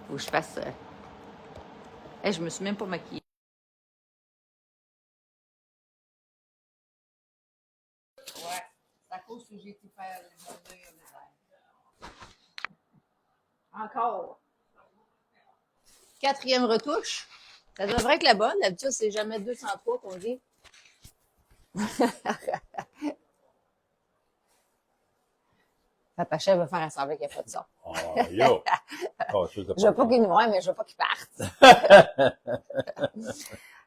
Faut que je fasse... Hey, je me suis même pas maquillée. Ouais, c'est à cause que j'ai été faire le deuil au désert. Encore. 4e retouche. Ça devrait être la bonne. D'habitude, c'est jamais 203 qu'on dit. Papa Chef va faire semblant qu'il n'y a pas de ça. Oh, yo! Je veux pas qu'il nous voie, mais je veux pas qu'il parte.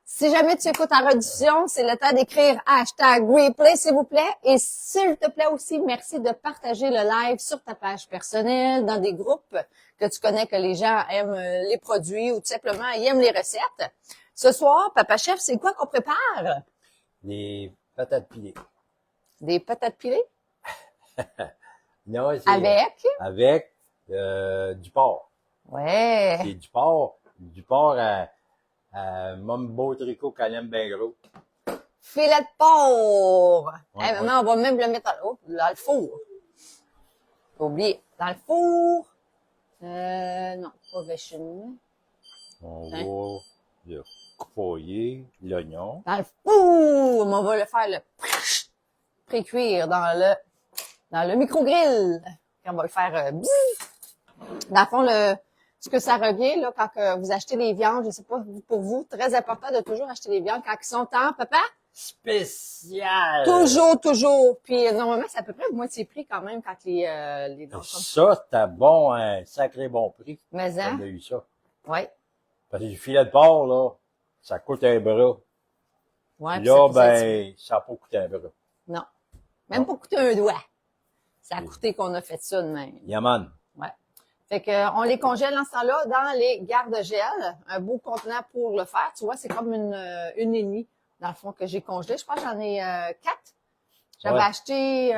Si jamais tu écoutes en rediffusion, c'est le temps d'écrire #replay, s'il vous plaît. Et s'il te plaît aussi, merci de partager le live sur ta page personnelle, dans des groupes que tu connais, que les gens aiment les produits ou tout simplement ils aiment les recettes. Ce soir, Papa Chef, c'est quoi qu'on prépare? Des patates pilées. Des patates pilées? Non, c'est Avec du porc. Ouais. C'est du porc à Mumbo Tricot qu'elle aime bien gros. Filet de porc. Ouais, Hey, maman, on va même le mettre dans le four. Faut oublier. Dans le four. Non, pas vachine. On va le coupoyer, l'oignon. Dans le four. Mais on va le faire pré-cuire dans le micro-grill. Puis on va le faire dans le fond, ce que ça revient, là, quand que vous achetez les viandes, je sais pas, pour vous, très important de toujours acheter les viandes quand ils sont en, papa? Spécial! Toujours. Puis, normalement, c'est à peu près le moitié prix quand même quand les dents sont... Ça, c'était bon, un sacré bon prix. Mais, hein? On a eu ça. Ouais. Parce que du filet de porc, là, ça coûte un bras. Ouais. Là, ben, ça n'a pas coûté un bras. Non. Même pas coûté un doigt. Ça a coûté qu'on a fait ça de même. Yaman. Ouais. Fait que, on les congèle en ce temps-là dans les garde-gel. Un beau contenant pour le faire. Tu vois, c'est comme une et demie, dans le fond, que j'ai congelé. Je pense que j'en ai 4. J'avais acheté...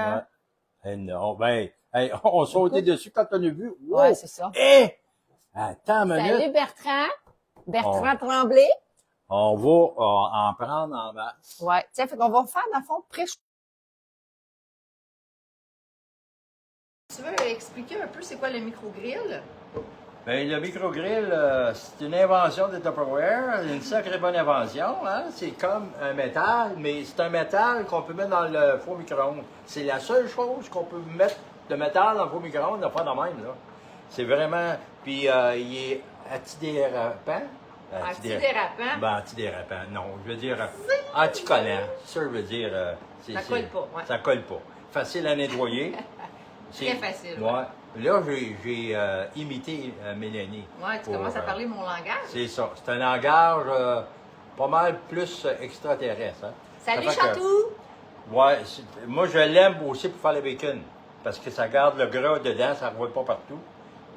Ouais. Non, ben, hey, on sautait dessus quand on a vu. Wow. Ouais, c'est ça. Attends une minute. Salut Bertrand Tremblay. On va en prendre en masse. Ouais. Tiens, fait qu'on va faire, dans le fond, Tu veux expliquer un peu c'est quoi le micro-grill? Ben, le micro-grill, c'est une invention de Tupperware, une sacrée bonne invention, hein. C'est comme un métal, mais c'est un métal qu'on peut mettre dans le four micro-ondes. C'est la seule chose qu'on peut mettre de métal dans le four micro-ondes, pas de même, là. C'est vraiment, puis il est antidérapant. Antidérapant? Ben, antidérapant, non, je veux dire anticollant. Ça, je veux dire, ça colle pas, ouais. Ça colle pas. Facile à nettoyer. Très facile. Ouais. Là, j'ai imité Mélanie. Ouais, tu commences à parler mon langage. C'est ça. C'est un langage pas mal plus extraterrestre. Hein. Salut, Chatou! Ouais, moi, je l'aime aussi pour faire le bacon. Parce que ça garde le gras dedans, ça ne revole pas partout.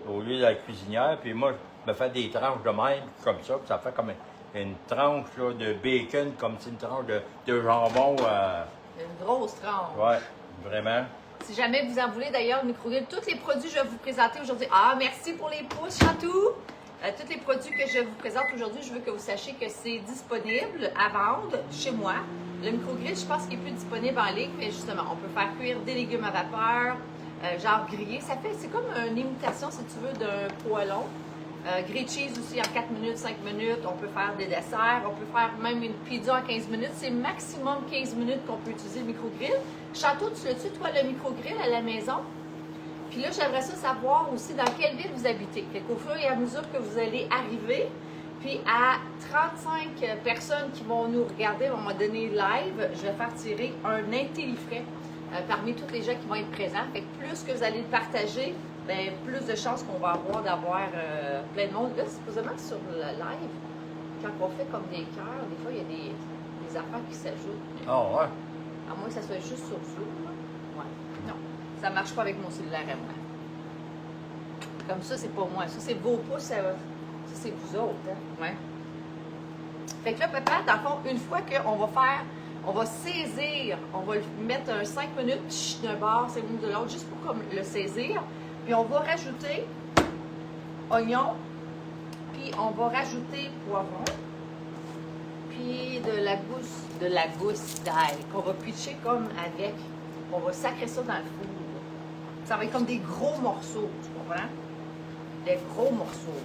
Au lieu de la cuisinière. Puis moi, je me fais des tranches de même, comme ça. Puis ça fait comme une tranche là, de bacon, comme si une tranche de jambon. Une grosse tranche. Ouais, vraiment. Si jamais vous en voulez d'ailleurs, le micro-grill, tous les produits que je vais vous présenter aujourd'hui. Ah, merci pour les pouces, Chatou! Tous les produits que je vous présente aujourd'hui, je veux que vous sachiez que c'est disponible à vendre chez moi. Le micro-grill, je pense qu'il est plus disponible en ligne, mais justement, on peut faire cuire des légumes à vapeur, genre grillé. C'est comme une imitation, si tu veux, d'un poêlon. Grilled cheese aussi en 4 minutes, 5 minutes. On peut faire des desserts. On peut faire même une pizza en 15 minutes. C'est maximum 15 minutes qu'on peut utiliser le micro-grill. Chatou, tu l'as-tu, toi, le micro-grill à la maison? Puis là, j'aimerais ça savoir aussi dans quelle ville vous habitez. Fait qu'au fur et à mesure que vous allez arriver, puis à 35 personnes qui vont nous regarder à un moment donné live, je vais faire tirer un intellifrais parmi tous les gens qui vont être présents. Fait que plus que vous allez le partager, bien, plus de chances qu'on va avoir d'avoir plein de monde. Là, supposément sur le live, quand on fait comme des cœurs, des fois, il y a des affaires qui s'ajoutent. Oh, ouais. À moins que ça soit juste sur Zoom. Ouais. Non, ça marche pas avec mon cellulaire à moi. Comme ça, c'est pas moi. Ça, c'est vos pouces. Ça c'est vous autres. Hein? Ouais. Fait que là, papa, dans le fond, une fois qu'on va faire, on va saisir, on va le mettre un 5 minutes d'un bord, 5 minutes de l'autre, juste pour comme le saisir. Puis on va rajouter oignon, puis on va rajouter poivron, puis de la gousse d'ail qu'on va pitcher comme avec. On va sacrer ça dans le four. Ça va être comme des gros morceaux, tu comprends? les gros morceaux.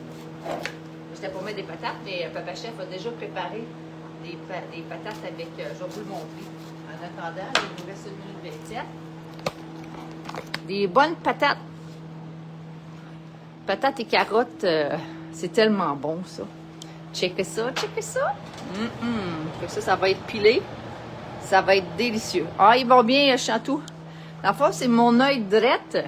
J'étais pour mettre des patates, mais Papa Chef a déjà préparé des patates avec, je vais vous le montrer. En attendant, il nous reste 1 minute 27. Des bonnes patates. Patates et carottes, c'est tellement bon ça. Checkez ça, checkez ça. Fait que ça va être pilé. Ça va être délicieux. Ah, ils vont bien, Chantou. La fois, c'est mon œil drette.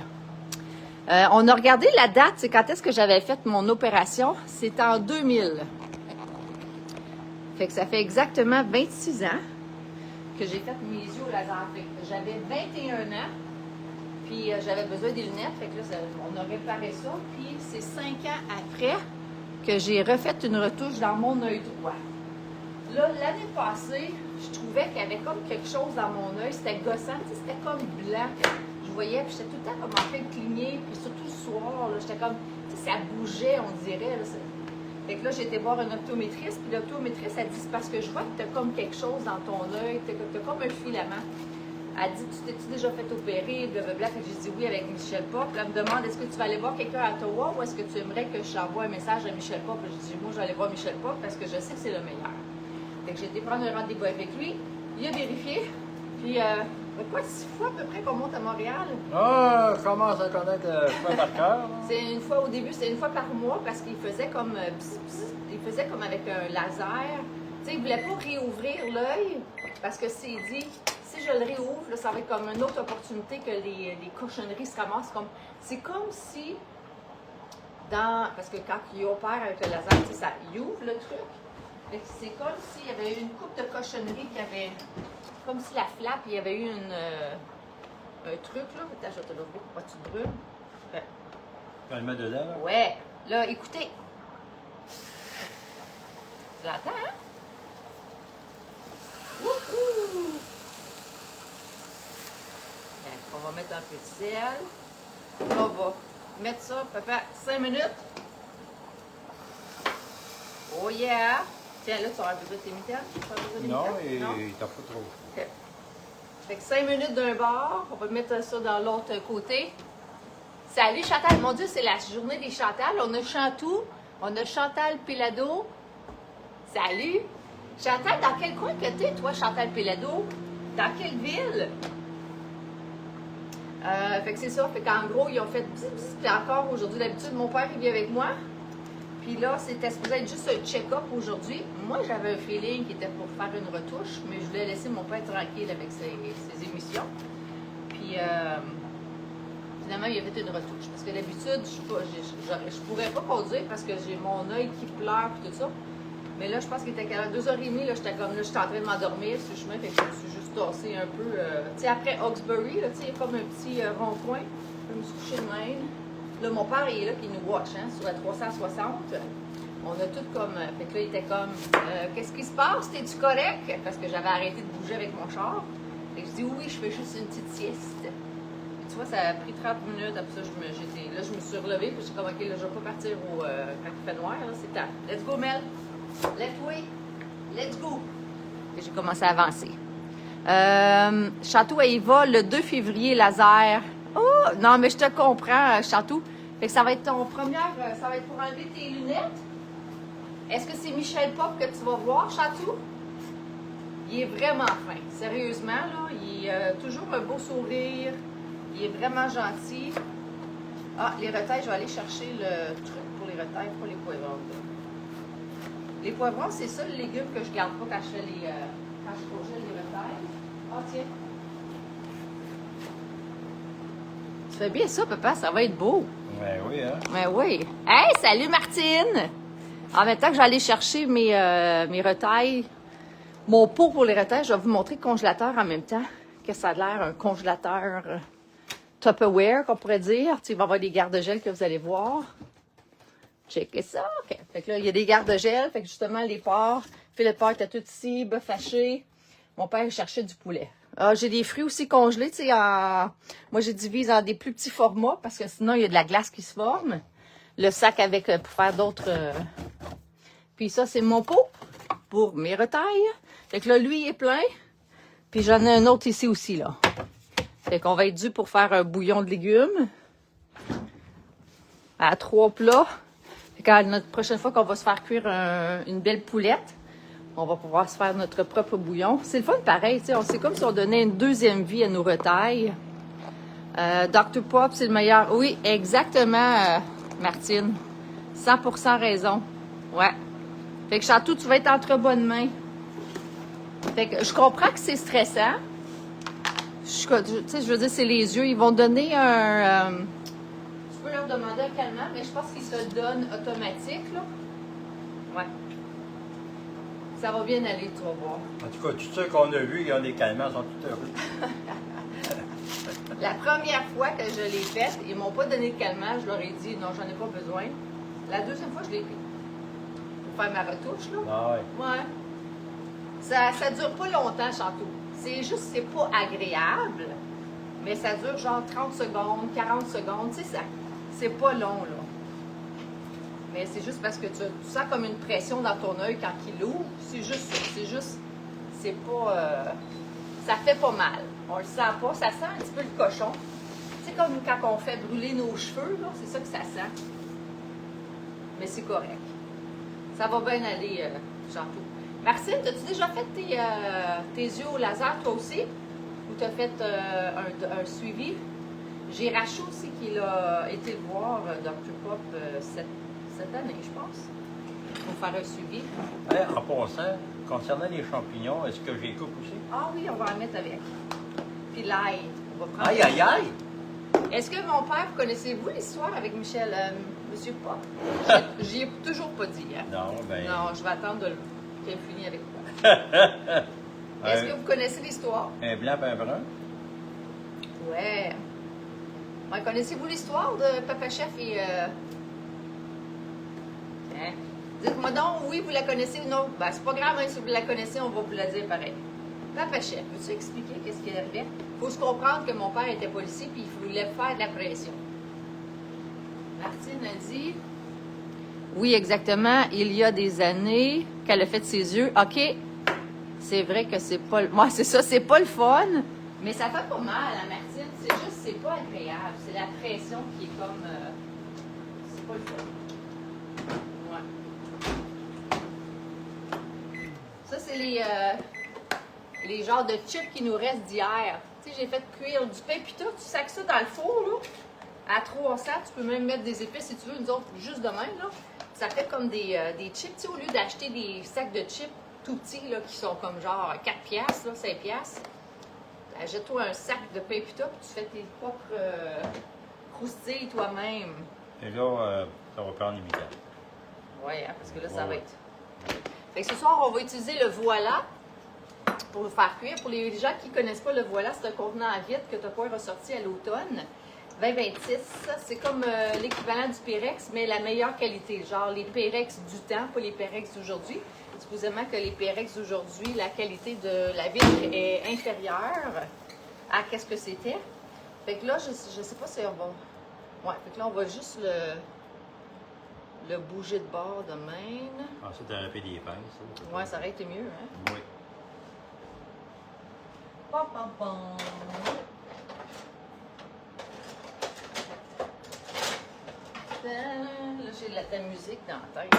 On a regardé la date, c'est quand est-ce que j'avais fait mon opération. C'est en 2000. Fait que ça fait exactement 26 ans que j'ai fait mes yeux au laser. Fait que j'avais 21 ans. Puis j'avais besoin des lunettes. Fait que là, on a réparé ça. Puis c'est 5 ans après que j'ai refait une retouche dans mon œil droit. Là, l'année passée, je trouvais qu'il y avait comme quelque chose dans mon œil. C'était gossant, c'était comme blanc. Je voyais, puis j'étais tout le temps comme en train de cligner. Puis surtout le soir, j'étais comme, ça bougeait, on dirait. Là, fait que là, j'ai été voir un optométriste. Puis l'optométriste, elle dit, c'est parce que je vois que tu as comme quelque chose dans ton œil. Tu as comme un filament. Elle dit, tu t'es-tu déjà fait opérer, blablabla. Fait que j'ai dit oui avec Michel Pop. Puis elle me demande, est-ce que tu vas aller voir quelqu'un à Ottawa ou est-ce que tu aimerais que je t'envoie un message à Michel Pop? Puis j'ai dit, moi, je vais aller voir Michel Pop parce que je sais que c'est le meilleur. Fait que j'ai été prendre un rendez-vous avec lui. Il a vérifié. Puis, quoi, 6 fois à peu près qu'on monte à Montréal? Ah, je commence à connaître le chemin par cœur. C'est une fois au début, c'est une fois par mois parce qu'il faisait comme, il faisait comme avec un laser. Tu sais, il voulait pas réouvrir l'œil parce que c'est dit, si je le réouvre, là, ça va être comme une autre opportunité que les cochonneries se ramassent. C'est comme si, parce que quand il opère avec le laser, tu sais, ça il ouvre le truc. C'est comme s'il y avait eu une coupe de cochonnerie qui avait, comme si la flappe, il y avait eu un truc là. Attends, je vais te l'ouvrir pour pas que tu te brûles. On le met dedans, là? Ouais. Là, écoutez. Tu l'entends, hein? Wouhou! On va mettre un peu de sel. Là, on va mettre ça, papa, 5 minutes. Oh yeah! Tiens, là, tu auras besoin de tes mitaines? Non, il t'en faut trop. OK. Fait que 5 minutes d'un bord. On va mettre ça dans l'autre côté. Salut Chantal! Mon Dieu, c'est la journée des Chantal. On a Chantou. On a Chantal Pelado. Salut! Chantal, dans quel coin que t'es, toi, Chantal Pelado? Dans quelle ville? Fait que c'est ça. Fait qu'en gros, ils ont fait puis encore aujourd'hui. D'habitude, mon père, il vient avec moi. Puis là, c'était supposé être juste un check-up aujourd'hui. Moi, j'avais un feeling qui était pour faire une retouche, mais je voulais laisser mon père tranquille avec ses émissions. Puis, finalement, il a fait une retouche. Parce que d'habitude, je pourrais pas conduire parce que j'ai mon œil qui pleure et tout ça. Mais là, je pense qu'il était à 2h30. Là, j'étais comme là, j'étais en train de m'endormir sur le chemin. Fait que je me suis juste tassée un peu. Tu sais, après Hawkesbury, là, tu sais, il y a comme un petit rond-point. Je me suis couchée de même. Là, mon père, il est là, qui nous watch, hein, sur la 360. On a tout comme... fait que là, il était comme... qu'est-ce qui se passe? T'es-tu correct? Parce que j'avais arrêté de bouger avec mon char. Fait que je dis, oui, je fais juste une petite sieste. Et tu vois, ça a pris 30 minutes. Après ça, je me suis relevée. Puis je suis comme, OK, là, je vais pas partir quand il fait noir. Là, c'est temps. Let's go, Mel. Let's go. Et j'ai commencé à avancer. Chantou, elle y va le 2 février, laser. Oh, non, mais je te comprends, Chantou. Fait que ça va être ton première, ça va être pour enlever tes lunettes. Est-ce que c'est Michel Pop que tu vas voir, Chantou? Il est vraiment fin. Sérieusement, là, il a toujours un beau sourire. Il est vraiment gentil. Ah, les retailles, je vais aller chercher le truc pour les retailles, pour les poivrons. Les poivrons, c'est ça le légume que je garde pas quand je fais quand je congèle les retailles. Ah, tiens. Tu fais bien ça, papa, ça va être beau. Ben oui, hein? Ben oui. Hey, salut Martine! En même temps que j'allais chercher mes retailles, mon pot pour les retailles, je vais vous montrer le congélateur en même temps. Que ça a l'air un congélateur Tupperware, qu'on pourrait dire. Tu sais, il va y avoir des garde-gel que vous allez voir. Checkez ça. OK. Fait que là, il y a des garde-gel. Fait que justement, les porcs, filet de porc était tout ici, bœuf haché. Mon père cherchait du poulet. Ah, j'ai des fruits aussi congelés, tu sais, moi, je divise en des plus petits formats parce que sinon, il y a de la glace qui se forme. Le sac avec, pour faire d'autres... Puis ça, c'est mon pot pour mes retailles. Fait que là, lui, il est plein. Puis j'en ai un autre ici aussi, là. Fait qu'on va être dû pour faire un bouillon de légumes. à 3 plats. Quand notre prochaine fois qu'on va se faire cuire une belle poulette, on va pouvoir se faire notre propre bouillon. C'est le fun pareil, tu sais, c'est comme si on donnait une deuxième vie à nos retailles. Dr. Pop, c'est le meilleur. Oui, exactement, Martine. 100% raison. Ouais. Fait que Chatou, tu vas être entre bonnes mains. Fait que je comprends que c'est stressant. Tu sais, je veux dire, c'est les yeux. Ils vont donner un... tu peux leur demander un calmant, mais je pense qu'ils se le donnent automatique, là. Ouais. Ça va bien aller, tu vas voir. En tout cas, tous ceux qu'on a vus, ils ont des calmants, ils sont tout heureux. La première fois que je l'ai faite, ils m'ont pas donné de calmant. Je leur ai dit, non, j'en ai pas besoin. La deuxième fois, je l'ai pris. Pour faire ma retouche, là. Ah ouais. Ouais. Ça dure pas longtemps, Chantou. C'est juste, c'est pas agréable, mais ça dure genre 30 secondes, 40 secondes. Tu sais, ça, c'est pas long, là. Mais c'est juste parce que tu sens comme une pression dans ton œil quand il ouvre. C'est juste ça. C'est juste, c'est pas... ça fait pas mal. On le sent pas. Ça sent un petit peu le cochon. C'est comme quand on fait brûler nos cheveux, là. C'est ça que ça sent. Mais c'est correct. Ça va bien aller, Chantou. Martine, as-tu déjà fait tes yeux au laser, toi aussi? Ou tu as fait un suivi? J'ai Rachou aussi qui a été voir Dr. Pop cette année, je pense, pour faire un suivi. Hey, en passant, concernant les champignons, est-ce que j'ai coupe aussi? Ah oui, on va en mettre avec. Puis l'ail. On va prendre. Aïe, aïe, aïe! Est-ce que mon père, connaissez-vous l'histoire avec Michel, Monsieur Pop? J'y ai toujours pas dit, hein? Non, ben... Non, je vais attendre qu'elle finisse avec moi. Est-ce que vous connaissez l'histoire? Un blanc, un brun? Ouais. Ouais, connaissez-vous l'histoire de Papa Chef et... Hein? Dites-moi donc, oui, vous la connaissez ou non? Ben, c'est pas grave, hein, si vous la connaissez, on va vous la dire pareil. Papa Chef, veux-tu expliquer qu'est-ce qui arrivait? Il faut se comprendre que mon père était policier puis il voulait faire de la pression. Martine a dit... Oui, exactement. Il y a des années qu'elle a fait ses yeux. OK, c'est vrai que c'est pas... Moi, c'est ça, c'est pas le fun, mais ça fait pas mal à Martine. C'est juste, c'est pas agréable. C'est la pression qui est comme... c'est pas le fun. Ouais. Ça, c'est les genres de chips qui nous restent d'hier. Tu sais, j'ai fait cuire du pain pita. Tu sacs ça dans le four, là, à 300. Tu peux même mettre des épices si tu veux. Nous autres, juste de même, là. Ça fait comme des chips. Tu sais, au lieu d'acheter des sacs de chips tout petits, là, qui sont comme genre 4 piastres, là, 5 piastres, achète-toi un sac de pain pita, puis tu fais tes propres croustilles toi-même. Et là, ça va prendre une mi-temps. Oui, hein, parce que là, ça va être... Fait que ce soir, on va utiliser le voilà pour le faire cuire. Pour les gens qui ne connaissent pas le voilà, c'est un contenant à vide que tu as pas ressorti à l'automne. 2026, c'est comme l'équivalent du Pérex, mais la meilleure qualité. Genre les Pérex du temps, pas les Pérex d'aujourd'hui. Supposément que les Pérex d'aujourd'hui, la qualité de la vitre est inférieure à qu'est-ce que c'était. Fait que là, je sais pas si on va... Ouais, fait que là, on va juste le bouger de bord de même. Ensuite, t'aurais fait des pinces. Ouais, ça aurait été mieux, hein? Oui. Pam, pam, pam. Là, j'ai de la musique dans la tête.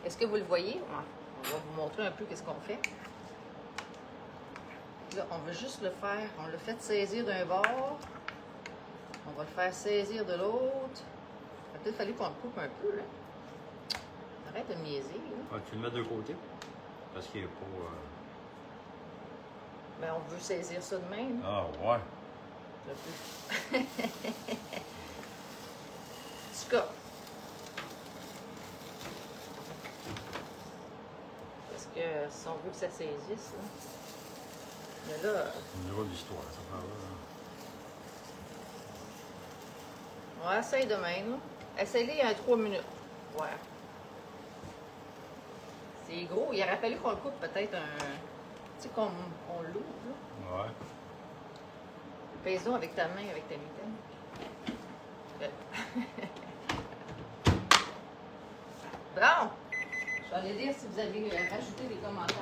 Est-ce que vous le voyez? Ouais. On va vous montrer un peu qu'est-ce qu'on fait. Là, on veut juste le faire. On l'a fait saisir d'un bord. On va le faire saisir de l'autre. Il va peut-être fallu qu'on le coupe un peu, là. Arrête de me niaiser, là. Ah, tu le mets de côté? Parce qu'il n'y a pas... Mais on veut saisir ça de même. Ah, ouais. En tout cas. Parce que si on veut que ça saisisse, là. Mais là. C'est une drôle d'histoire, ça prend là. On essaye de même, là. Essaye-les en 3 minutes. Ouais. C'est gros. Il aurait fallu qu'on le coupe peut-être un. Tu sais, qu'on l'ouvre, là. Ouais. Pèse-donc avec ta main, avec ta mitaine. Bon! Je vais aller lire si vous avez rajouté des commentaires.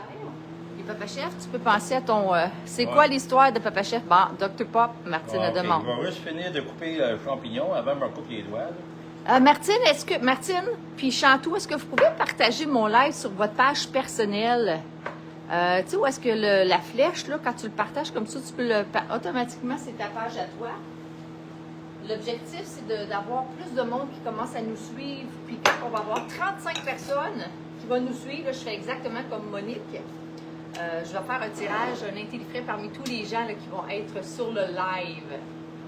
Et Papa Chef, tu peux penser à ton... c'est quoi l'histoire de Papa Chef? Bon, Dr. Pop, Martine a demandé. Je vais juste finir de couper le champignon avant de me couper les doigts. Martine, puis Chantou, est-ce que vous pouvez partager mon live sur votre page personnelle? Tu sais, où est-ce que la flèche, là, quand tu le partages comme ça, tu peux automatiquement, c'est ta page à toi. L'objectif, c'est d'avoir plus de monde qui commence à nous suivre. Puis quand on va avoir 35 personnes qui vont nous suivre, là, je fais exactement comme Monique. Je vais faire un tirage, un intellifrais parmi tous les gens là, qui vont être sur le live.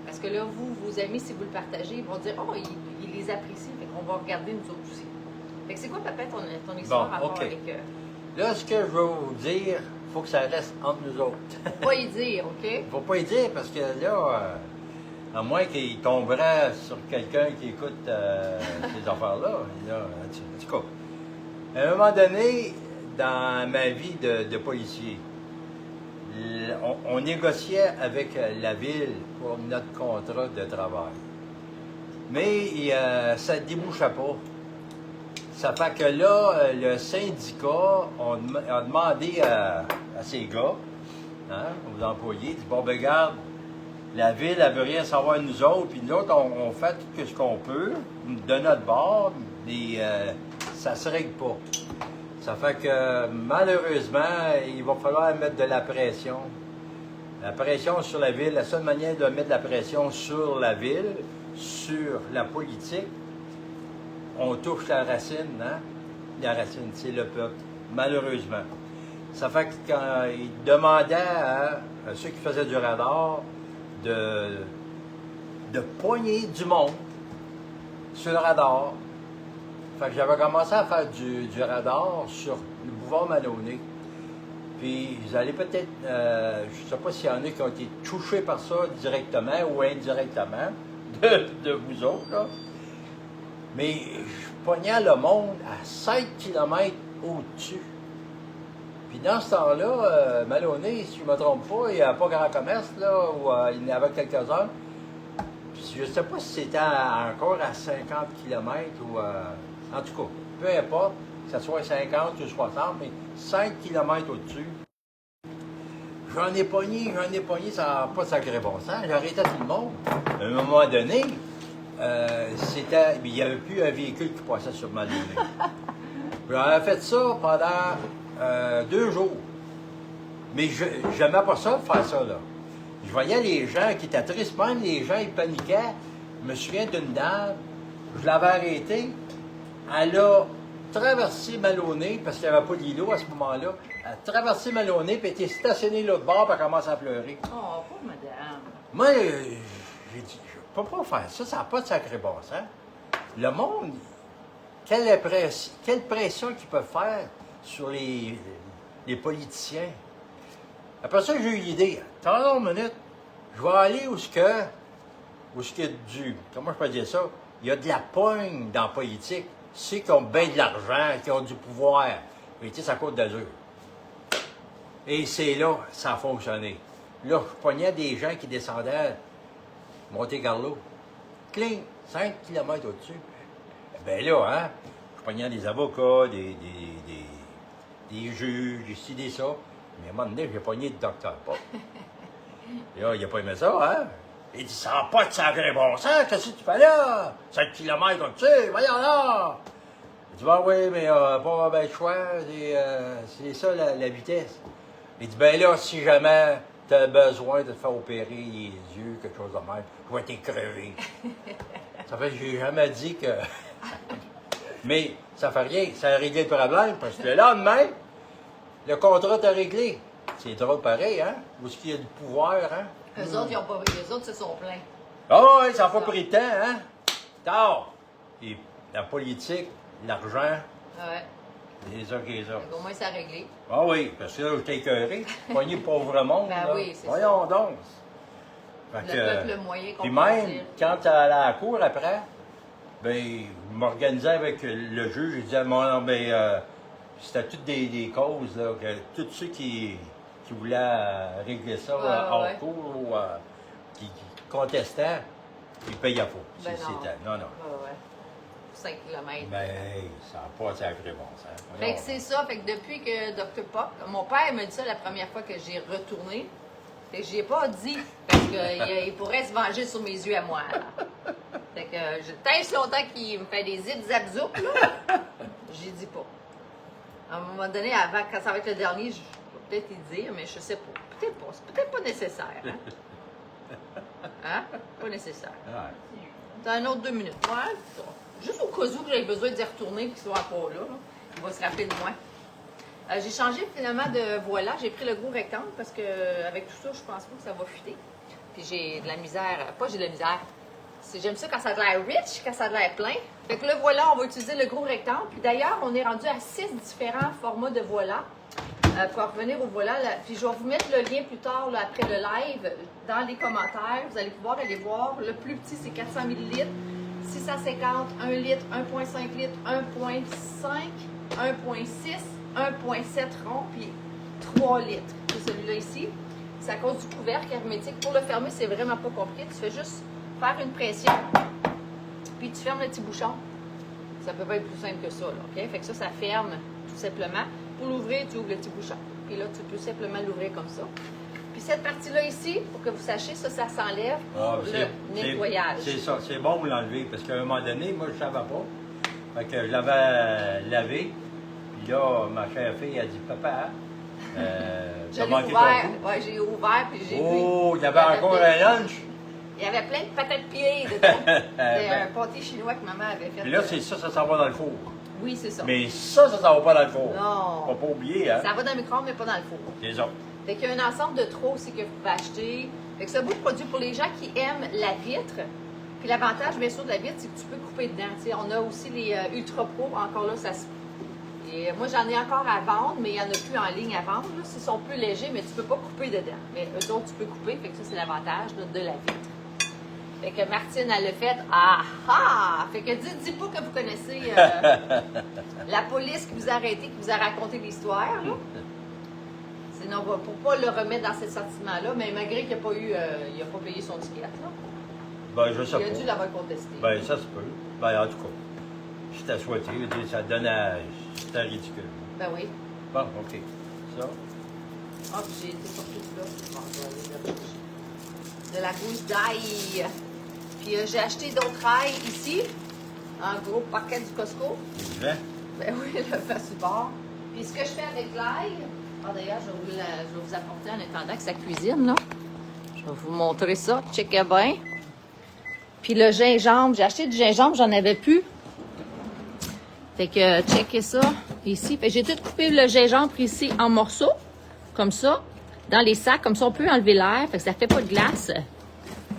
Parce que là, vos amis, si vous le partagez, ils vont dire « Oh, ils les apprécient. » Fait qu'on va regarder nous autres aussi. Fait que c'est quoi, papa, ton histoire à voir avec... Là, ce que je veux vous dire, il faut que ça reste entre nous autres. Faut pas y dire, OK? Il faut pas y dire parce que là, à moins qu'il tomberait sur quelqu'un qui écoute ces affaires-là. En tout cas, à un moment donné, dans ma vie de policier, on négociait avec la ville pour notre contrat de travail. Mais ça ne débouchait pas. Ça fait que là, le syndicat a demandé à ces gars, hein, aux employés, dit bon, ben regarde, la ville, elle veut rien savoir de nous autres, puis nous autres, on fait tout ce qu'on peut de notre bord, mais ça ne se règle pas. Ça fait que malheureusement, il va falloir mettre de la pression. La pression sur la ville, la seule manière de mettre de la pression sur la ville, sur la politique, on touche la racine, hein? La racine, c'est le peuple, malheureusement. Ça fait que quand il demandait à ceux qui faisaient du radar de poigner du monde sur le radar. Fait que j'avais commencé à faire du radar sur le boulevard Maloney. Puis, vous allez peut-être, je ne sais pas s'il y en a qui ont été touchés par ça directement ou indirectement, de vous autres, là. Mais je pognais le monde à 7 km au-dessus. Puis dans ce temps-là, Maloney, si je ne me trompe pas, il n'y avait pas grand commerce, là, ou il y en avait quelques-uns. Puis je ne sais pas si c'était encore à 50 km ou... en tout cas, peu importe, que ce soit 50 ou 60, mais 5 km au-dessus. J'en ai pogné, ça n'a pas de sacré bon sens. J'arrêtais tout le monde. À un moment donné, il n'y avait plus un véhicule qui passait sur Maloney. J'avais fait ça pendant 2 jours. Mais je n'aimais pas ça, faire ça, là. Je voyais les gens qui étaient tristes, même les gens, ils paniquaient. Je me souviens d'une dame, je l'avais arrêtée. Elle a traversé Maloney, parce qu'il n'y avait pas d'îlot à ce moment-là. Elle a traversé Maloney, puis elle était stationnée l'autre bord, puis elle commence à pleurer. Oh, pauvre madame. Moi, j'ai dit, je ne peux pas faire ça, ça n'a pas de sacré bon sens. Le monde, quelle pression qu'ils peuvent faire sur les politiciens. Après ça, j'ai eu l'idée, attends une minute, je vais aller où il y a comment je peux dire ça? Il y a de la pogne dans la politique. Ceux qui ont bien de l'argent, qui ont du pouvoir. Mais tu sais, ça coûte d'azur. Et c'est là, ça a fonctionné. Là, je pognais des gens qui descendaient Monte-Carlo. Cling, 5 km au-dessus. Ben là, hein, je pognais des avocats, des juges, des ci, des ça. Mais à un moment donné, j'ai pogné le docteur Pop. Et là, il n'a pas aimé ça, hein? Il dit, ça n'a pas de sacré bon sens, qu'est-ce que tu fais là? 7 km au-dessus, voyons là! Il dit, ben oui, mais pas ben le choix, c'est ça la vitesse. Il dit, ben là, si jamais tu as besoin de te faire opérer les yeux, quelque chose de même, je vais t'écrever. Ça fait que j'ai jamais dit que... Mais ça fait rien, ça a réglé le problème, parce que le lendemain, le contrat t'a réglé. C'est drôle pareil, hein? Où est-ce qu'il y a du pouvoir, hein? Eux autres, eux autres se sont plaints. Ah oui, ça n'a pas pris de temps, hein? Tard. Et la politique, l'argent, Ouais. les uns que les autres. Au moins, ça a réglé. Ah oui, parce que là, j'étais écœuré. Pogné le pauvre monde. Ben là. oui, c'est ça. Voyons donc. Fait Le que, peuple, le moyen qu'on puis peut même, dire. quand tu allais à la cour après, ben, je m'organisais avec le juge. Je disais, non, ben, c'était toutes des causes, là, que tous ceux qui voulaient régler ça hors cour ou qui contestaient, ils payaient pas. Ben non. C'était, non. Ouais. 5 km. Mais ça n'a pas sacré bon sens. Fait que c'est ça. Fait que depuis que Dr. Pop, mon père m'a dit ça la première fois que j'ai retourné. Fait que j'y ai pas dit. Parce qu'il pourrait se venger sur mes yeux à moi. Là. Fait que j'ai longtemps qu'il me fait des zip-zap-zoup, là. J'y dis pas. À un moment donné, avant, quand ça va être le dernier, je vais peut-être y dire, mais je sais pas. Peut-être pas. C'est peut-être pas nécessaire. Hein? Pas nécessaire. Ouais. T'as un autre 2 minutes. Ouais, ça. Juste au cas où que j'ai besoin d'y retourner et qu'il soit pas là, il va se rappeler de moi. J'ai changé finalement de voilà. J'ai pris le gros rectangle parce que avec tout ça, je pense pas que ça va fuiter. Puis j'ai de la misère. Pas j'ai de la misère. J'aime ça quand ça a l'air rich, quand ça a l'air plein. Fait que le voilà, on va utiliser le gros rectangle. Puis d'ailleurs, on est rendu à 6 différents formats de voilà. Pour revenir au voilà, là, puis je vais vous mettre le lien plus tard, là, après le live, dans les commentaires. Vous allez pouvoir aller voir. Le plus petit, c'est 400 ml, 650, 1 litre, 1,5 litre, 1,5, 1,6, 1,7 rond, puis 3 litres. C'est celui-là ici. C'est à cause du couvercle hermétique. Pour le fermer, c'est vraiment pas compliqué. Tu fais juste faire une pression, puis tu fermes le petit bouchon. Ça peut pas être plus simple que ça, là, OK? Fait que ça ferme tout simplement. Pour l'ouvrir, tu ouvres le petit bouchon. Puis là, tu peux simplement l'ouvrir comme ça. Puis cette partie-là ici, pour que vous sachiez, ça s'enlève pour le nettoyage. C'est ça, c'est bon vous l'enlever, parce qu'à un moment donné, moi, je ne savais pas. Fait que je l'avais lavé. Puis là, ma chère fille a dit, papa, je l'ai ouvert. Oui, j'ai ouvert, puis j'ai vu. Oh, il y avait encore un lunch. Il y avait plein de patates pilées dedans. C'était un pâté chinois que maman avait fait. Puis là, c'est ça s'en va dans le four. Oui, c'est ça. Mais ça s'en va pas dans le four. Non. Faut pas oublier, hein. Ça va dans le micro-ondes, mais pas dans le four. C'est ça. Fait qu'il y a un ensemble de trop aussi que vous pouvez acheter. Fait que c'est un beau produit pour les gens qui aiment la vitre. Puis l'avantage, bien sûr, de la vitre, c'est que tu peux couper dedans. T'sais, on a aussi les Ultra Pro. Encore là, ça se... Et moi, j'en ai encore à vendre, mais il n'y en a plus en ligne à vendre. Là. Ils sont plus légers, mais tu ne peux pas couper dedans. Mais eux autres, tu peux couper. Fait que ça, c'est l'avantage de la vitre. Fait que Martine, elle l'a fait. Ah ah! Fait que dis pas que vous connaissez la police qui vous a arrêté, qui vous a raconté l'histoire. Sinon, pour pas le remettre dans ce sentiment-là, mais malgré qu'il n'a pas eu, il a pas payé son ticket. Là. Ben, je sais pas. Il a dû l'avoir contesté. Ben, ça se peut. Ben, en tout cas, c'était souhaité. Ça donne à... C'était ridicule. Ben oui. Bon, OK. Ça. Ah, puis j'ai été surtout là. Bon, je vais aller là chercher. De la gousse d'ail. Puis j'ai acheté d'autres ail ici, en gros paquet du Costco. C'est vrai? Ben oui, le fait support. Puis ce que je fais avec l'ail, d'ailleurs, je vais vous apporter en attendant que ça cuisine, là. Je vais vous montrer ça, checkez bien. Puis le gingembre, j'ai acheté du gingembre, j'en avais plus. Fait que checkez ça ici. Fait que j'ai tout coupé le gingembre ici en morceaux, comme ça, dans les sacs, comme ça on peut enlever l'air, fait que ça fait pas de glace.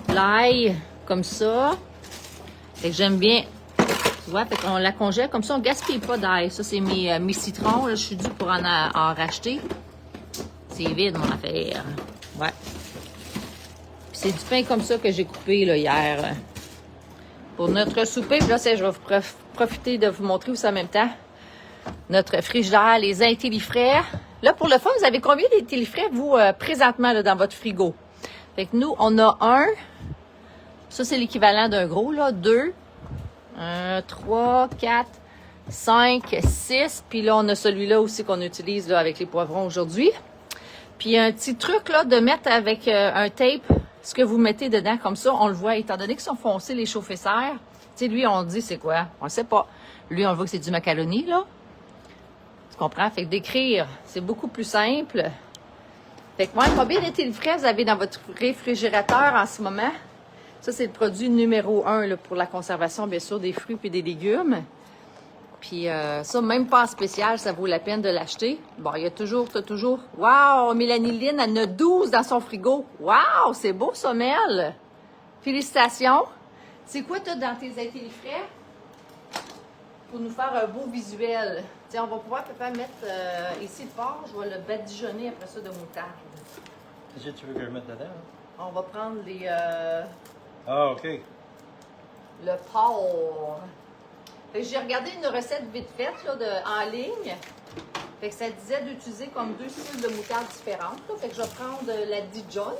L'ail, comme ça. Fait que j'aime bien. Tu vois, fait qu'on la congèle comme ça, on gaspille pas d'ail. Ça, c'est mes citrons. Là, je suis due pour en racheter. C'est vide, mon affaire. Ouais. Puis c'est du pain comme ça que j'ai coupé là, hier. Pour notre souper. Puis là, je vais profiter de vous montrer aussi en même temps notre frigidaire, les intellifrais. Là, pour le fun, vous avez combien d'intellifrais, vous, présentement, là, dans votre frigo? Fait que nous, on a un. Ça, c'est l'équivalent d'un gros, là. 2, 3, 4, 5, 6. Puis là, on a celui-là aussi qu'on utilise là, avec les poivrons aujourd'hui. Puis un petit truc, là, de mettre avec un tape, ce que vous mettez dedans, comme ça, on le voit, étant donné qu'ils sont foncés, les chauffés-serres. Tu sais, lui, on dit, c'est quoi? On ne sait pas. Lui, on voit que c'est du macaroni, là. Tu comprends? Fait que d'écrire, c'est beaucoup plus simple. Fait que moi, combien d'intellifrais vous avez dans votre réfrigérateur en ce moment? Ça, c'est le produit numéro 1 là, pour la conservation, bien sûr, des fruits et des légumes. Puis ça, même pas en spécial, ça vaut la peine de l'acheter. Bon, il y a toujours, Wow! Mélanie Lynn, elle en a 12 dans son frigo. Wow! C'est beau, ça, Mel! Félicitations! C'est quoi, toi, dans tes intellifrais? Pour nous faire un beau visuel. Tiens, on va pouvoir peut-être mettre ici le porc. Je vais le badigeonner après ça de moutarde. Qu'est-ce que tu veux que je mette dedans? Hein? On va prendre les... Ah, OK. le porc. Fait que j'ai regardé une recette vite faite là, en ligne. Fait que ça disait d'utiliser comme 2 styles de moutarde différentes. Là. Fait que je vais prendre la Dijon,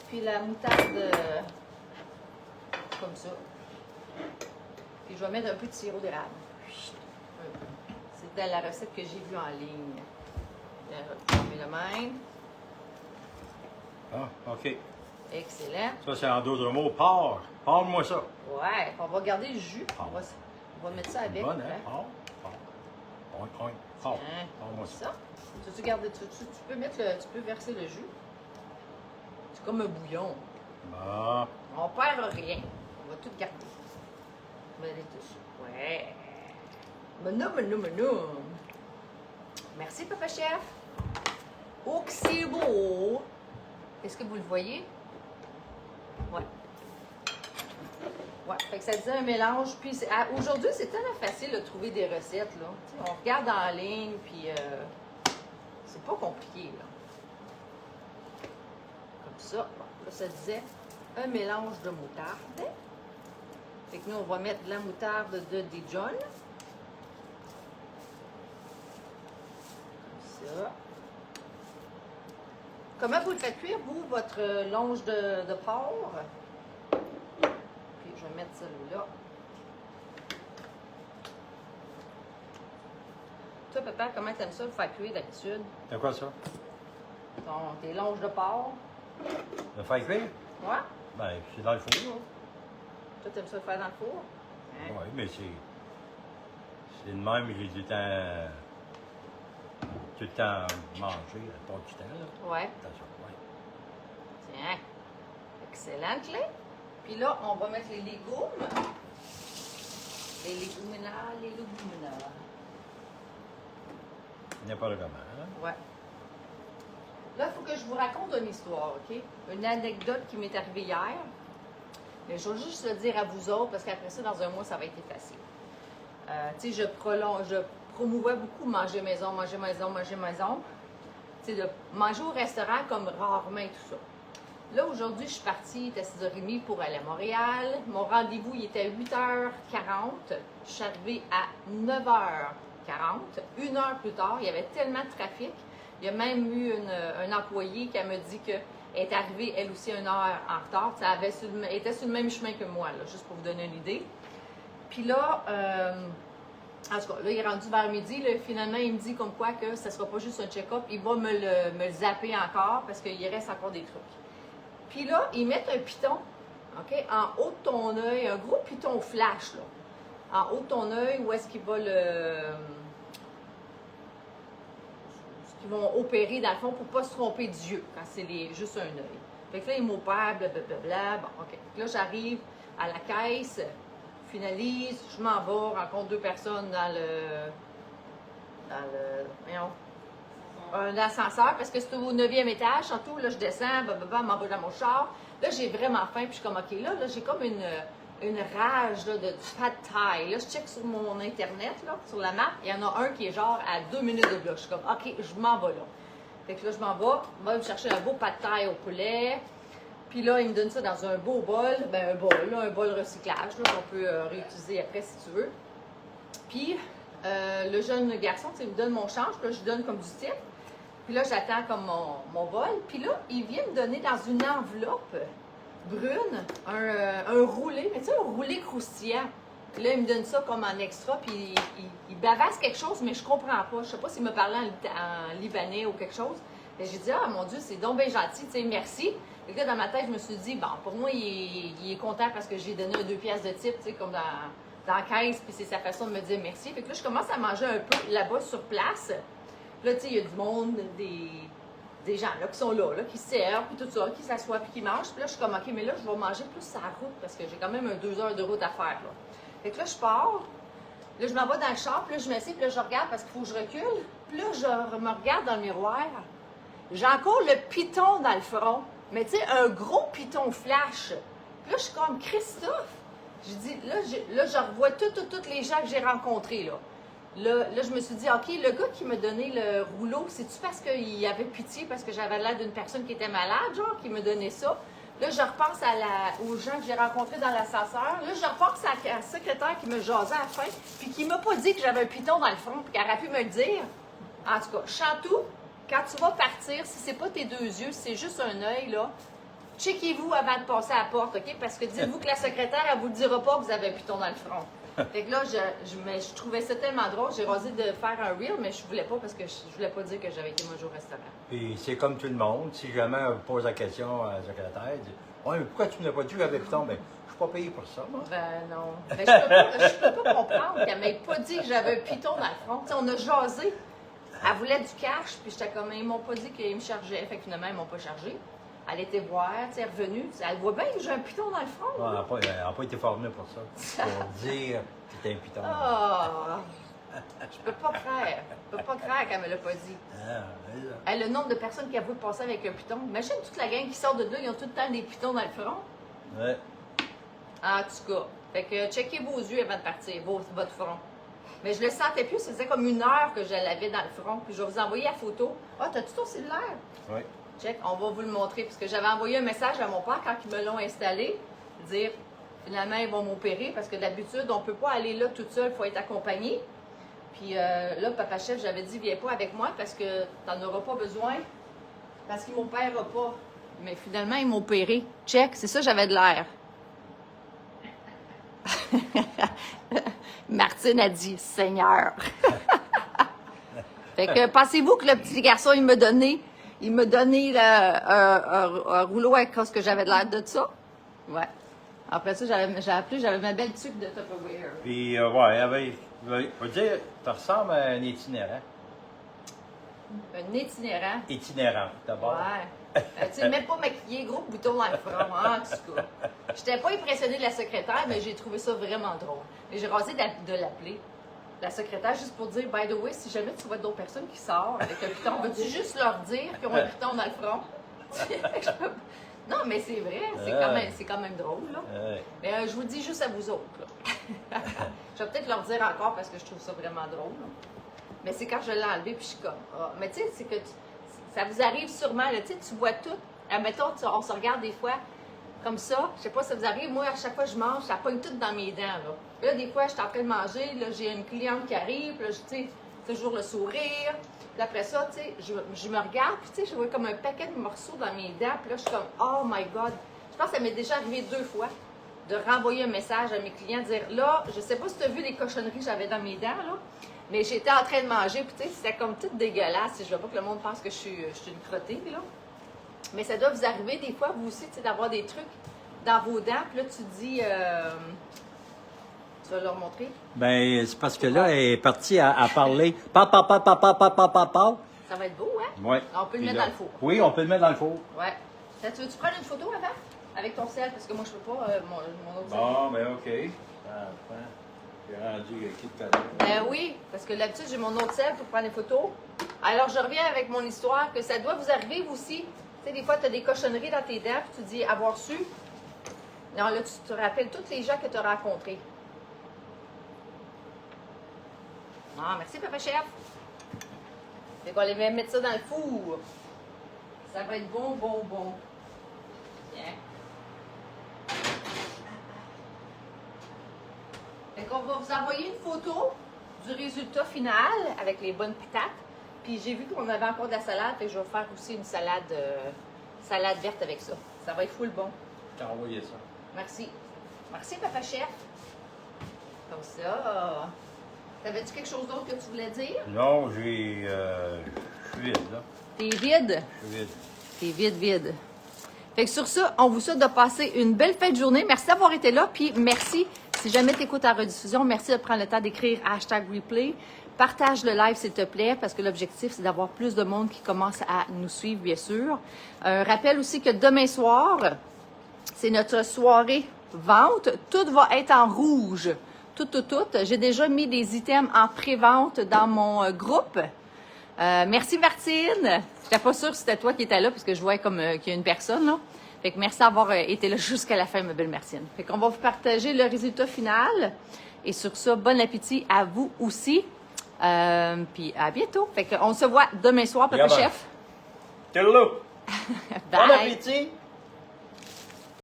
puis la moutarde comme ça. Puis je vais mettre un peu de sirop d'érable. C'est dans la recette que j'ai vue en ligne. On met le même. Ah, OK. Excellent. Ça, c'est en d'autres mots, porc. Parle-moi ça. Ouais, on va garder le jus. On va mettre ça avec. Bonne, hein? Porc. Porc. Porc. Tiens, Parle-moi ça. ça. Tu gardes, tu peux mettre tu peux verser le jus. C'est comme un bouillon. Bon. On perd rien. On va tout garder. On va aller dessus. Ouais. Menou. Merci, Papa Chef. Oh, que c'est beau. Est-ce que vous le voyez? Ouais. Ouais, fait que ça disait un mélange. Puis aujourd'hui, c'est tellement facile de trouver des recettes, là. T'sais, on regarde en ligne, puis c'est pas compliqué, là. Comme ça. Bon, là, ça disait un mélange de moutarde. Fait que nous, on va mettre la moutarde de Dijon. Comme ça. Comment vous le faites cuire, vous, votre longe de porc? Puis, je vais mettre celui-là. Toi, papa, comment t'aimes ça, le faire cuire d'habitude? C'est quoi ça? Tes longes de porc? Le faire cuire? Ouais? Ben, c'est dans le four, là. Toi, t'aimes ça le faire dans le four? Hein? Oui, mais c'est. C'est le même que j'ai tout le temps mangé, pas du temps, là. Ouais. Attention, ouais. Tiens. Excellent, Clé. Puis là, on va mettre les légumes. Les légumineuses. N'importe comment, hein? Ouais. Là, il faut que je vous raconte une histoire, OK? Une anecdote qui m'est arrivée hier. Mais je vais juste le dire à vous autres, parce qu'après ça, dans un mois, ça va être facile. Tu sais, je promouvais beaucoup manger maison. Tu sais, de manger au restaurant comme rarement et tout ça. Là, aujourd'hui, je suis partie, il était 6h30 pour aller à Montréal. Mon rendez-vous, il était à 8h40. Je suis arrivée à 9h40. Une heure plus tard, il y avait tellement de trafic. Il y a même eu un employé qui m'a dit qu'elle est arrivée, elle aussi, une heure en retard. Elle était sur le même chemin que moi, là, juste pour vous donner une idée. Puis là, en tout cas, là, il est rendu vers midi. Là, finalement, il me dit comme quoi que ça ne sera pas juste un check-up. Il va me le zapper encore parce qu'il reste encore des trucs. Puis là, ils mettent un piton, OK, en haut de ton œil, un gros piton flash, là. En haut de ton œil, où est-ce qu'il va qu'ils vont opérer, dans le fond, pour ne pas se tromper d'yeux, quand c'est juste un œil. Fait que là, ils m'opèrent, blablabla. Bon, OK. Là, j'arrive à la caisse, finalise, je m'en vais, rencontre deux personnes dans voyons, un ascenseur, parce que c'est au 9e étage, tantôt, là, je descends, m'en vais dans mon char. Là, j'ai vraiment faim, puis je suis comme, OK, là j'ai comme une rage là, de pad thai. Là, je check sur mon Internet, là, sur la map, il y en a un qui est genre à 2 minutes de là. Je suis comme, OK, je m'en vais là. Fait que là, je m'en vais, me chercher un beau pad thai au poulet. Puis là, il me donne ça dans un beau bol, un bol recyclage, là, qu'on peut réutiliser après si tu veux. Puis, le jeune garçon, il me donne mon change, puis là, je lui donne comme du type. Puis là, j'attends comme mon bol. Puis là, il vient me donner dans une enveloppe brune un roulé, mais tu sais, un roulé croustillant. Puis là, il me donne ça comme en extra, puis il bavasse quelque chose, mais je comprends pas. Je sais pas s'il me parlait en libanais ou quelque chose. Et j'ai dit, ah mon Dieu, c'est donc bien gentil, tu sais, merci. Et là, dans ma tête, je me suis dit, bon, pour moi, il est content parce que j'ai donné un 2 piastres de type, tu sais, comme dans la caisse, puis c'est sa façon de me dire merci. Fait que là, je commence à manger un peu là-bas sur place. Puis là, tu sais, il y a du monde, des gens là qui sont là, qui se servent, puis tout ça, qui s'assoient, puis qui mangent. Puis là, je suis comme, OK, mais là, je vais manger plus sur la route parce que j'ai quand même 2 heures de route à faire, là. Fait que là, je pars. Là, je m'en vais dans le char, puis là, je m'assieds, puis là, je regarde parce qu'il faut que je recule. Puis là, je me regarde dans le miroir. J'ai encore le piton dans le front. Mais tu sais, un gros piton flash. Puis là, je suis comme, Christophe. Je dis, là, je revois tous les gens que j'ai rencontrés, là. Là, je me suis dit, OK, le gars qui m'a donné le rouleau, c'est-tu parce qu'il avait pitié, parce que j'avais l'air d'une personne qui était malade, genre, qui me donnait ça? Là, je repense aux gens que j'ai rencontrés dans l'ascenseur. Là, je repense à la secrétaire qui me jasait à la fin, puis qui m'a pas dit que j'avais un piton dans le front, puis qu'elle aurait pu me le dire. En tout cas, Chantou, quand tu vas partir, si c'est pas tes 2 yeux, si c'est juste un œil, là, checkez-vous avant de passer à la porte, OK? Parce que dites-vous que la secrétaire, elle vous le dira pas que vous avez un piton dans le front. Fait que là, mais je trouvais ça tellement drôle. J'ai osé de faire un reel, mais je voulais pas parce que je voulais pas dire que j'avais été manger au restaurant. Puis c'est comme tout le monde. Si jamais on pose la question à la secrétaire, elle dit ouais, mais pourquoi tu ne l'as pas dit que j'avais piton? Ben, je suis pas payé pour ça, moi. Ben non. Ben, je peux pas comprendre qu'elle m'ait pas dit que j'avais un piton dans le front. T'sais, on a jasé. Elle voulait du cash, puis j'étais comme, ils m'ont pas dit qu'ils me chargeaient. Fait que finalement, ils m'ont pas chargé. Elle était voir, elle est revenue. Elle voit bien que j'ai un piton dans le front. Ouais, elle n'a pas été formée pour ça. Pour dire que c'était un piton. Ah! Je peux pas croire. Je peux pas croire qu'elle me l'a pas dit. Ah, Le nombre de personnes qui avouent de passer avec un piton. Imagine toute la gang qui sort de là, ils ont tout le temps des pitons dans le front. ouais. En tout cas. Fait que checkez vos yeux avant de partir, votre front. Mais je le sentais plus, ça faisait comme 1 heure que je l'avais dans le front. Puis je vais vous envoyer la photo. Ah, t'as-tu ton cellulaire? Oui. Check, on va vous le montrer. Parce que j'avais envoyé un message à mon père quand ils me l'ont installé. Dire, finalement, ils vont m'opérer. Parce que d'habitude, on ne peut pas aller là toute seule, il faut être accompagné. Puis là, Papa Chef, j'avais dit, viens pas avec moi parce que t'en auras pas besoin. Parce qu'il m'opérera pas. Mais finalement, ils m'ont opéré. Check, c'est ça, j'avais de l'air. Martine a dit, Seigneur. Fait que pensez-vous que le petit garçon, il m'a donné un rouleau avec ce que j'avais de l'air de ça? Ouais. Après ça, j'avais ma belle tuque de Tupperware. Puis, ouais, je veux dire, tu ressembles à un itinérant. Un itinérant. Itinérant, d'abord. Ouais. Tu sais, même pas maquillé, gros bouton dans le front, en tout cas. J'étais pas impressionnée de la secrétaire, mais j'ai trouvé ça vraiment drôle. Et j'ai rasé de l'appeler. La secrétaire, juste pour dire, by the way, si jamais tu vois d'autres personnes qui sortent avec un piton, veux-tu juste leur dire qu'ils ont un piton dans le front? Non, mais c'est vrai, c'est quand même drôle, là. Mais je vous le dis juste à vous autres, là. Je vais peut-être leur dire encore parce que je trouve ça vraiment drôle, là. Mais c'est quand je l'ai enlevé, puis je suis comme, ah. Mais tu sais, c'est que ça vous arrive sûrement, là, tu sais, tu vois tout. Admettons, on se regarde des fois comme ça. Je sais pas si ça vous arrive. Moi, à chaque fois que je mange, ça pogne tout dans mes dents, là. Là, des fois, je suis en train de manger, là, j'ai une cliente qui arrive, là, tu sais, toujours le sourire. Puis après ça, tu sais, je me regarde, puis tu sais, je vois comme un paquet de morceaux dans mes dents. Puis là, je suis comme, oh my God. Je pense que ça m'est déjà arrivé 2 fois de renvoyer un message à mes clients, dire, là, je sais pas si tu as vu les cochonneries que j'avais dans mes dents, là, mais j'étais en train de manger, puis tu sais, c'était comme tout dégueulasse. Je veux pas que le monde pense que je suis une crottée, là. Mais ça doit vous arriver des fois, vous aussi, tu sais, d'avoir des trucs dans vos dents, puis là, tu dis... Tu vas leur montrer? Ben, c'est parce que là, elle est partie à parler. Ça va être beau, hein? Oui. On peut le mettre dans le four. Oui, on peut le mettre dans le four. Ouais. Tu veux-tu prendre une photo avant? Avec ton sel, parce que moi, je peux pas, mon autre sel. Bon, ben, OK. J'ai rendu kit cadeau. Oui, parce que d'habitude, j'ai mon autre sel pour prendre des photos. Alors, je reviens avec mon histoire, que ça doit vous arriver, vous aussi. Tu sais, des fois, tu as des cochonneries dans tes dents, puis tu dis avoir su. Non, là, tu te rappelles tous les gens que tu as rencontrés. Ah, merci, Papa Chef. Fait qu'on va mettre ça dans le four. Ça va être bon, bon, bon. Bien. Fait qu'on va vous envoyer une photo du résultat final avec les bonnes patates. Puis j'ai vu qu'on avait encore de la salade, fait que je vais faire aussi une salade verte avec ça. Ça va être full bon. T'as envoyé ça. Merci. Merci, Papa Chef. Comme ça. T'avais-tu quelque chose d'autre que tu voulais dire? Non, je suis vide, là. T'es vide? Je suis vide. T'es vide. Fait que sur ça, on vous souhaite de passer une belle fin de journée. Merci d'avoir été là. Puis merci, si jamais tu écoutes la rediffusion, merci de prendre le temps d'écrire #replay. Partage le live, s'il te plaît, parce que l'objectif, c'est d'avoir plus de monde qui commence à nous suivre, bien sûr. Rappelle aussi que demain soir, c'est notre soirée vente. Tout va être en rouge. Tout. J'ai déjà mis des items en pré-vente dans mon groupe. Merci, Martine. J'étais pas sûre que c'était toi qui étais là, parce que je voyais comme qu'il y a une personne, là. Fait que merci d'avoir été là jusqu'à la fin, ma belle Martine. Fait qu'on va vous partager le résultat final. Et sur ça, bon appétit à vous aussi. Puis à bientôt. Fait qu'on se voit demain soir, Papa Chef. Hello. Bye. Bon appétit.